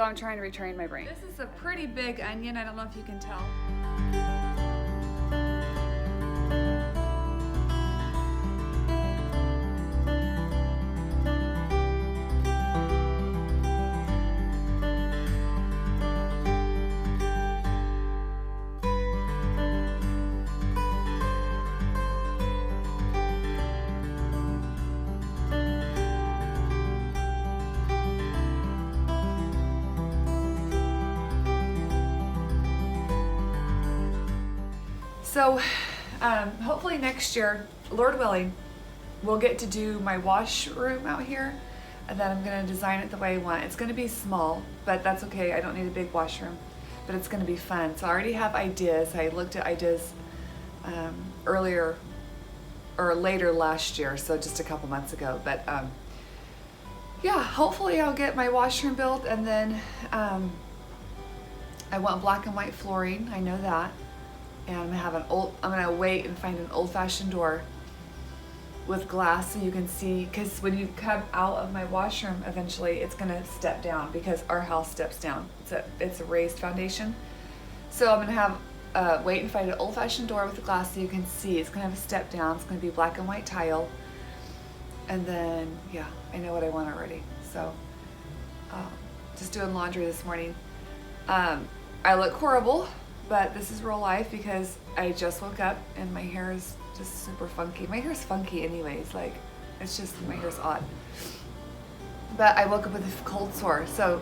So I'm trying to retrain my brain. This is a pretty big onion. I don't know if you can tell. So hopefully next year, Lord willing, we'll get to do my washroom out here, and then I'm gonna design it the way I want. It's gonna be small, but that's okay. I don't need a big washroom, but it's gonna be fun. So I already have ideas. I looked at ideas earlier or later last year, so just a couple months ago. But yeah, hopefully I'll get my washroom built, and then I want black and white flooring. I know that. And I'm gonna wait and find an old-fashioned door with glass so you can see, because when you come out of my washroom eventually it's gonna step down because our house steps down. It's a raised foundation. So I'm gonna have wait and find an old-fashioned door with glass so you can see. It's gonna have a step down. It's gonna be black and white tile. And then, yeah, I know what I want already. So just doing laundry this morning. I look horrible, but this is real life because I just woke up and my hair is just super funky. My hair's funky anyways, like it's just, my hair's odd. But I woke up with a cold sore. So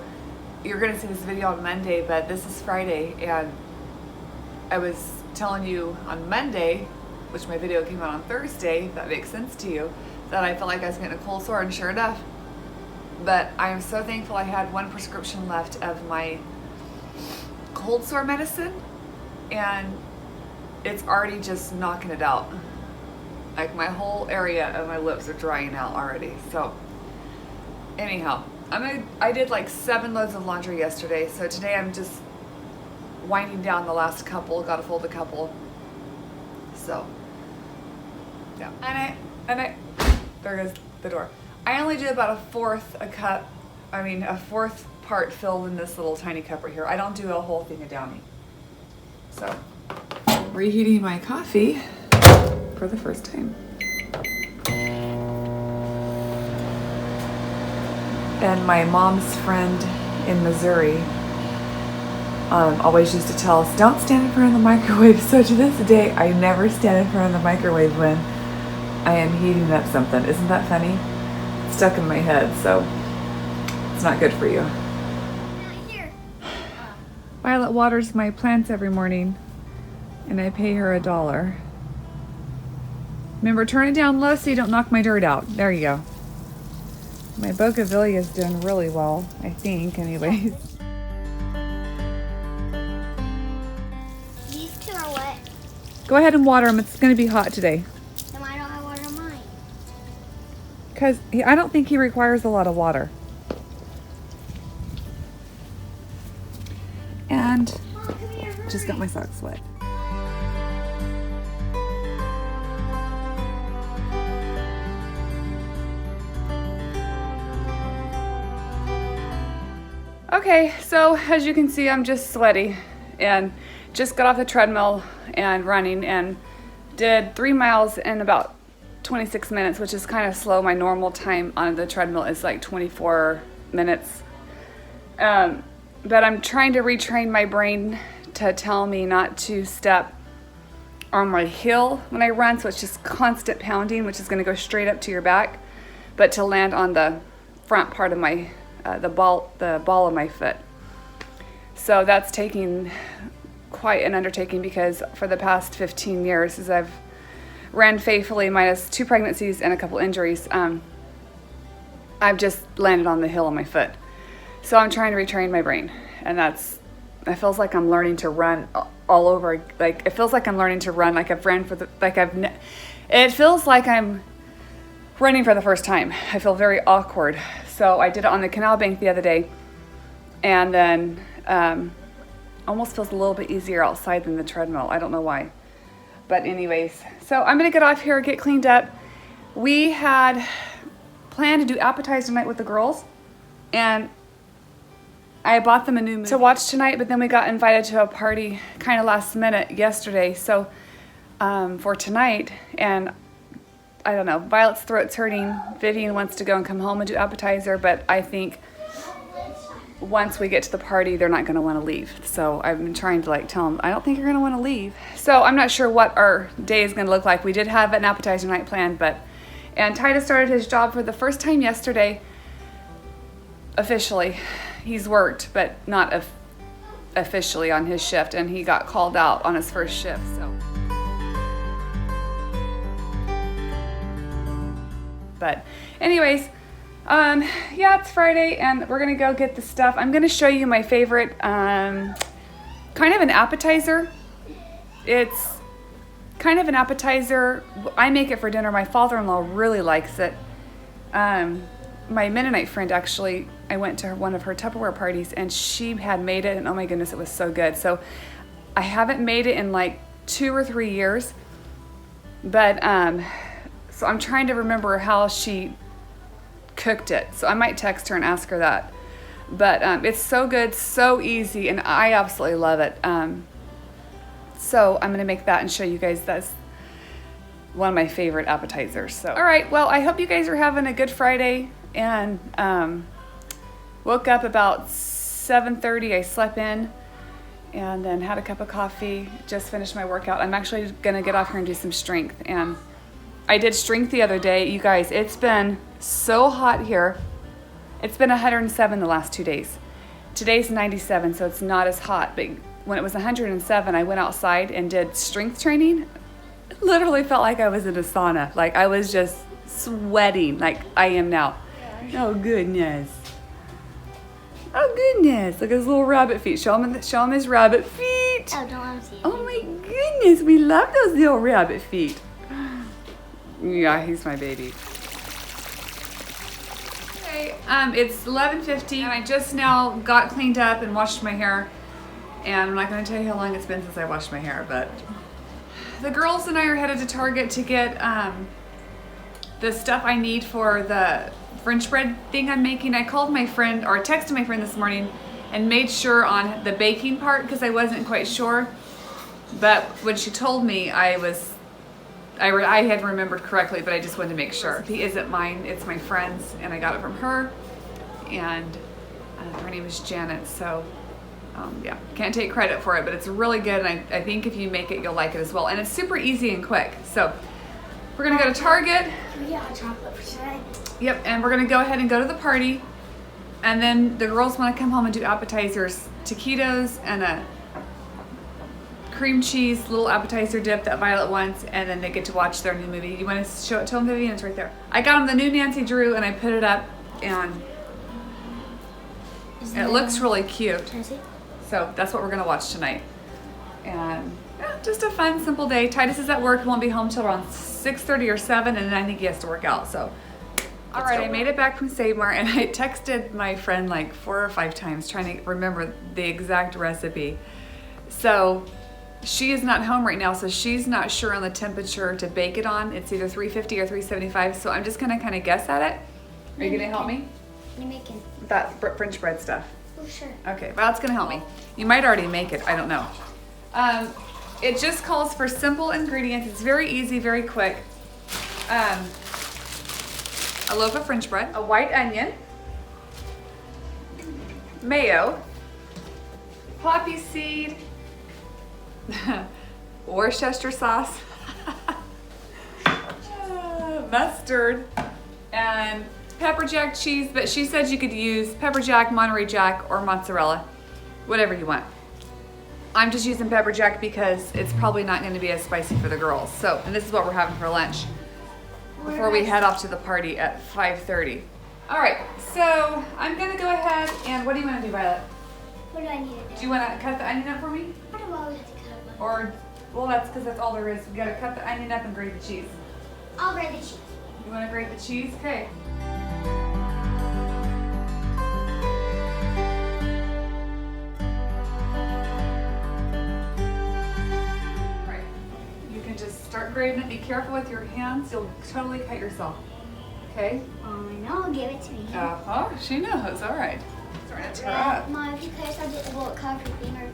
you're gonna see this video on Monday, but this is Friday, and I was telling you on Monday, which my video came out on Thursday, if that makes sense to you, that I felt like I was getting a cold sore, and sure enough. But I am so thankful I had one prescription left of my cold sore medicine, and it's already just knocking it out. Like my whole area of my lips are drying out already. So anyhow, I did like 7 loads of laundry yesterday, so today I'm just winding down the last couple. Gotta fold a couple. So yeah, and I there goes the door. I only do about a fourth part filled in this little tiny cup right here. I don't do a whole thing of Downy. So, reheating my coffee for the first time. And my mom's friend in Missouri always used to tell us, don't stand in front of the microwave. So to this day, I never stand in front of the microwave when I am heating up something. Isn't that funny? It's stuck in my head, so it's not good for you. Violet waters my plants every morning, and I pay her $1. Remember, turn it down low so you don't knock my dirt out. There you go. My bougainvillea is doing really well, I think, anyways. These two are wet. Go ahead and water them. It's going to be hot today. Then why don't I water mine? Because I don't think he requires a lot of water. And Mom, come here, just got my socks wet. Okay, so as you can see, I'm just sweaty and just got off the treadmill and running, and did 3 miles in about 26 minutes, which is kind of slow. My normal time on the treadmill is like 24 minutes. But I'm trying to retrain my brain to tell me not to step on my heel when I run, so it's just constant pounding, which is going to go straight up to your back, but to land on the front part of my the ball of my foot. So that's taking quite an undertaking, because for the past 15 years, as I've ran faithfully minus 2 pregnancies and a couple injuries, I've just landed on the heel of my foot. So I'm trying to retrain my brain, and it feels like I'm learning to run all over. Like, it feels like I'm learning to run like I've ran it feels like I'm running for the first time. I feel very awkward. So I did it on the canal bank the other day, and then almost feels a little bit easier outside than the treadmill. I don't know why. But anyways, so I'm gonna get off here, get cleaned up. We had planned to do appetizer night with the girls, and I bought them a new movie to watch tonight, but then we got invited to a party kind of last minute yesterday, so for tonight, and I don't know, Violet's throat's hurting. Vivian wants to go and come home and do Appetizer, but I think once we get to the party, they're not going to want to leave. So I've been trying to like tell them, I don't think you're going to want to leave. So I'm not sure what our day is going to look like. We did have an Appetizer night planned, and Titus started his job for the first time yesterday, officially. He's worked, but not officially on his shift, and he got called out on his first shift, so. But anyways, yeah, it's Friday and we're gonna go get the stuff. I'm gonna show you my favorite, kind of an appetizer. It's kind of an appetizer. I make it for dinner. My father-in-law really likes it. My Mennonite friend, actually, I went to one of her Tupperware parties and she had made it, and oh my goodness, it was so good. So I haven't made it in like 2 or 3 years, but so I'm trying to remember how she cooked it. So I might text her and ask her that. But it's so good, so easy, and I absolutely love it. So I'm gonna make that and show you guys. That's one of my favorite appetizers. So, all right, well, I hope you guys are having a good Friday, and woke up about 7:30. I slept in and then had a cup of coffee, just finished my workout. I'm actually gonna get off here and do some strength, and I did strength the other day. You guys, it's been so hot here. It's been 107 the last 2 days. Today's 97, so it's not as hot, but when it was 107, I went outside and did strength training. It literally felt like I was in a sauna. Like I was just sweating like I am now. Oh goodness. Oh goodness, look at his little rabbit feet. Show him his rabbit feet. Oh, don't let him see it. Oh my goodness, we love those little rabbit feet. Yeah, he's my baby. Okay, it's 11:50 and I just now got cleaned up and washed my hair. And I'm not going to tell you how long it's been since I washed my hair, but the girls and I are headed to Target to get the stuff I need for the French bread thing I'm making. I called my friend, or texted my friend this morning and made sure on the baking part because I wasn't quite sure. But when she told me, I had remembered correctly, but I just wanted to make sure. It isn't mine, it's my friend's, and I got it from her, and her name is Janet, so yeah, can't take credit for it, but it's really good, and I think if you make it, you'll like it as well, and it's super easy and quick. So we're gonna go to Target. We got chocolate for tonight. Yep, and we're gonna go ahead and go to the party, and then the girls wanna come home and do appetizers, taquitos, and a cream cheese little appetizer dip that Violet wants, and then they get to watch their new movie. You want to show it to them, Vivian? It's right there. I got them the new Nancy Drew, and I put it up, and it looks really cute. Can I see? So that's what we're gonna watch tonight. And yeah, just a fun, simple day. Titus is at work, won't be home till around 6:30 or 7, and then I think he has to work out, so. All right, I made it back from Save Mart, and I texted my friend like 4 or 5 times trying to remember the exact recipe. So she is not home right now, so she's not sure on the temperature to bake it on. It's either 350 or 375, so I'm just gonna kind of guess at it. Are you gonna help me? What are you making? That French bread stuff. Oh, sure. Okay, well, that's gonna help me. You might already make it, I don't know. It just calls for simple ingredients. It's very easy, very quick. A loaf of French bread, a white onion, mayo, Poppyseed, Worcestershire sauce, mustard, and pepper jack cheese, but she said you could use pepper jack, Monterey Jack, or mozzarella, whatever you want. I'm just using pepper jack because it's probably not going to be as spicy for the girls. So, and this is what we're having for lunch before we head off to the party at 5:30. All right, so I'm going to go ahead and what do you want to do, Violet? What do I need to do? Do you want to cut the onion up for me? I don't always have to cut it. Or, well, that's because that's all there is. We got to cut the onion up and grate the cheese. I'll grate the cheese. You want to grate the cheese? Okay. Right. You can just start grating it. Be careful with your hands. You'll totally cut yourself. Okay? Oh, I know. Give it to me. Oh, she knows. All right. starting to tear up. Mom, if you cut something, it will cut off your finger.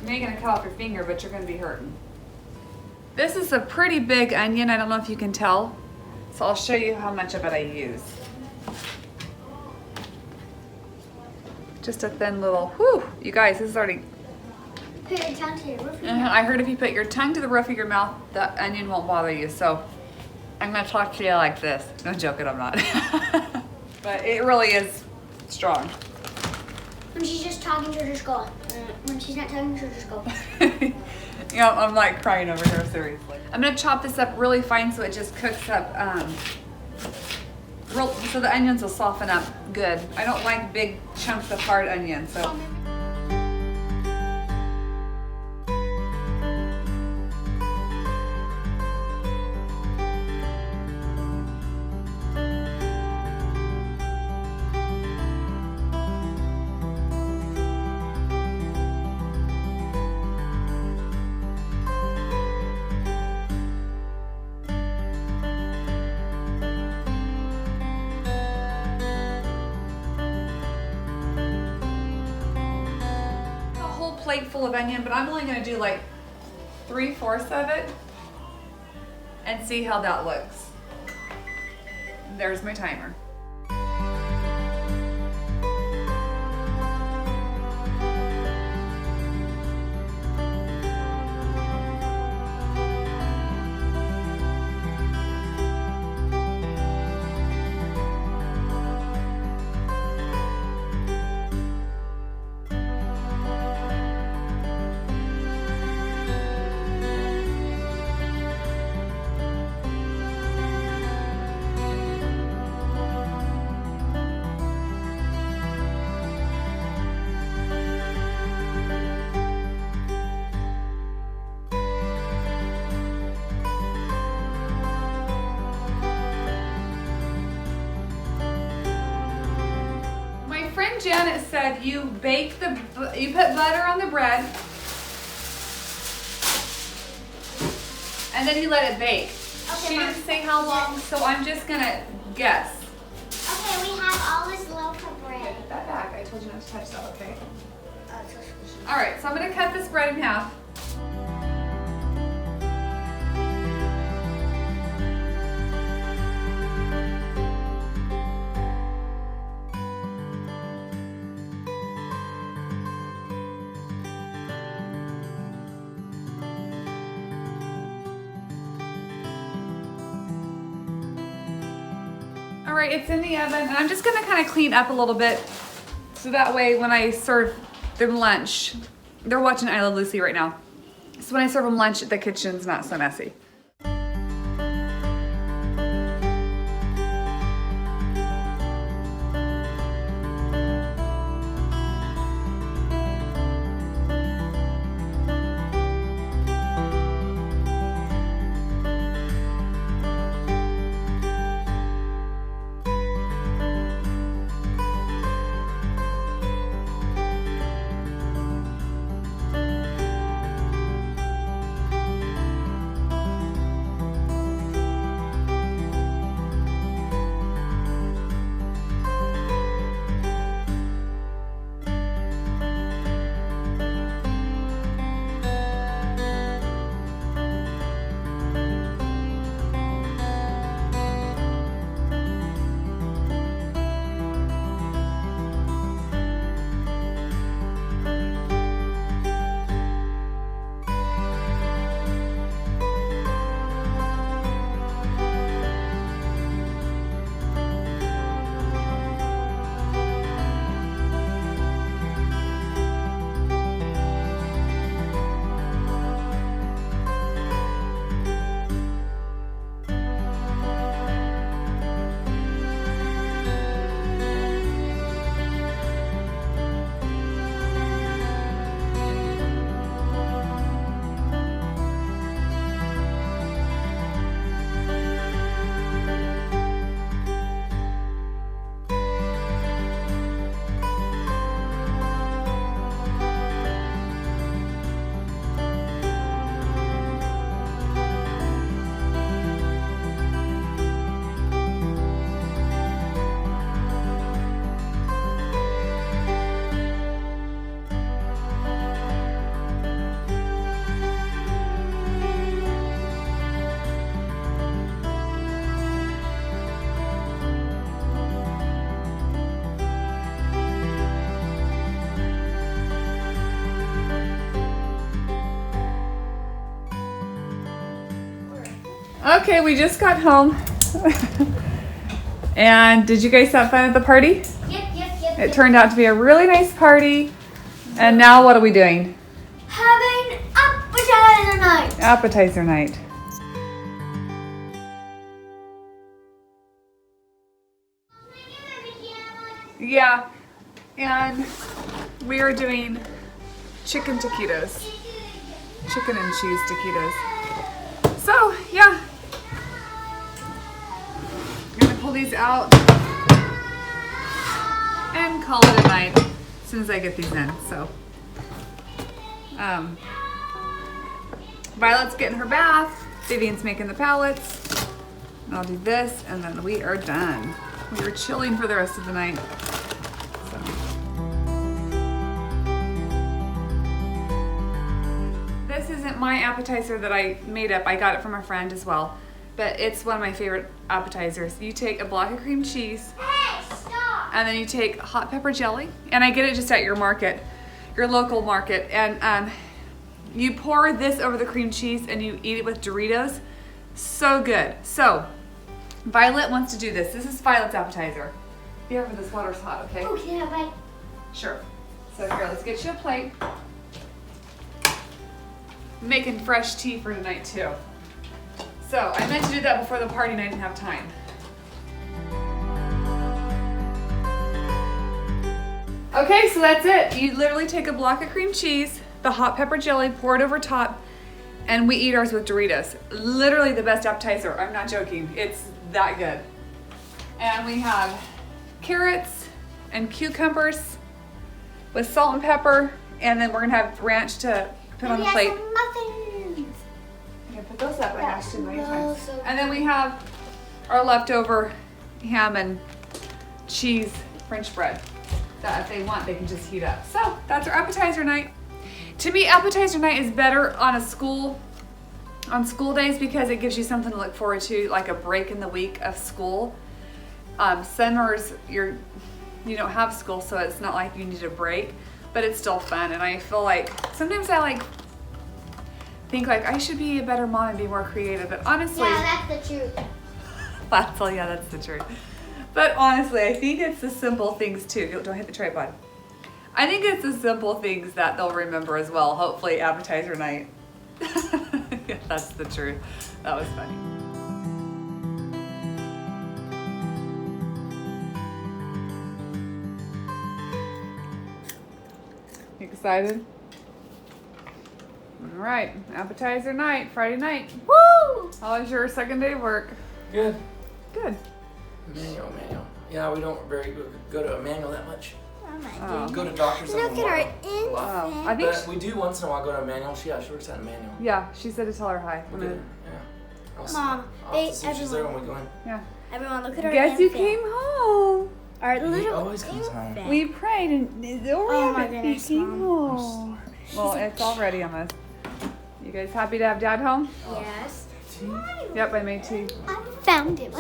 You ain't gonna cut off your finger, but you're gonna be hurting. This is a pretty big onion. I don't know if you can tell. So I'll show you how much of it I use. Just a thin little, whew, you guys, this is already. Put your tongue to your roof of your mouth. I heard if you put your tongue to the roof of your mouth, the onion won't bother you. So I'm gonna talk to you like this. No joking, I'm not. But it really is strong. When she's just talking, she'll just go. When she's not talking, she'll just go. You know, I'm like crying over here, seriously. I'm gonna chop this up really fine so it just cooks up, so the onions will soften up good. I don't like big chunks of hard onion, so. Plate full of onion, but I'm only going to do like 3/4 of it and see how that looks. There's my timer. Friend Janet said you bake you put butter on the bread and then you let it bake. Okay, She Mom. didn't say how long, so I'm just gonna guess. Okay, we have all this loaf of bread. Put that back. I told you not to touch that, okay? Oh, it's so squishy. All right, so I'm gonna cut this bread in half. All right, it's in the oven, and I'm just gonna kind of clean up a little bit so that way when I serve them lunch, they're watching I Love Lucy right now. So when I serve them lunch, the kitchen's not so messy. Okay, we just got home. And did you guys have fun at the party? Yep. It turned out to be a really nice party. And now what are we doing? Having appetizer night. Appetizer night. Yeah, and we are doing chicken taquitos. Chicken and cheese taquitos. So, yeah. I'm gonna pull these out and call it a night as soon as I get these in. So, Violet's getting her bath. Vivian's making the palettes. And I'll do this, and then we are done. We are chilling for the rest of the night. So. This isn't my appetizer that I made up. I got it from a friend as well. But it's one of my favorite appetizers. You take a block of cream cheese. Hey, stop. And then you take hot pepper jelly. And I get it just at your market, your local market. And you pour this over the cream cheese and you eat it with Doritos. So good. So, Violet wants to do this. This is Violet's appetizer. Be careful, this water's hot, okay? Oh, can I have my... Sure. So here, let's get you a plate. I'm making fresh tea for tonight too. So I meant to do that before the party and I didn't have time. Okay, so that's it. You literally take a block of cream cheese, the hot pepper jelly, pour it over top, and we eat ours with Doritos. Literally the best appetizer. I'm not joking. It's that good. And we have carrots and cucumbers with salt and pepper, and then we're gonna have ranch to put on the plate. Some muffins. I'm gonna put those up. I hashed them many No, times. so And then we have our leftover ham and cheese French bread that if they want, they can just heat up. So that's our appetizer night. To me, appetizer night is better on school days because it gives you something to look forward to, like a break in the week of school. Summers, you don't have school, so it's not like you need a break, but it's still fun. And I feel like sometimes I think I should be a better mom and be more creative, but honestly, yeah, that's the truth. that's the truth. But honestly, I think it's the simple things too. Don't hit the tripod. I think it's the simple things that they'll remember as well. Hopefully, appetizer night. Yeah, that's the truth. That was funny. You excited? All right, appetizer night, Friday night. Woo! How was your second day of work? Good. Good. Manual. Yeah, we don't go to a manual that much. Oh my Oh. goodness. Go to doctors Look on the at our morning. Wow. I think But we do once in a while go to a manual. She works at a manual. yeah, she said to tell her hi. We do. Yeah. Mom, I'll have to see if she's there everyone. when we go in. Yeah. Everyone, look at our Guess you infant. came home. Our He little always comes home. infant. We prayed and Oh my goodness, he came Mom. home. Well, it's already almost. You guys happy to have Dad home? Yes. Yep, I made tea. I found him.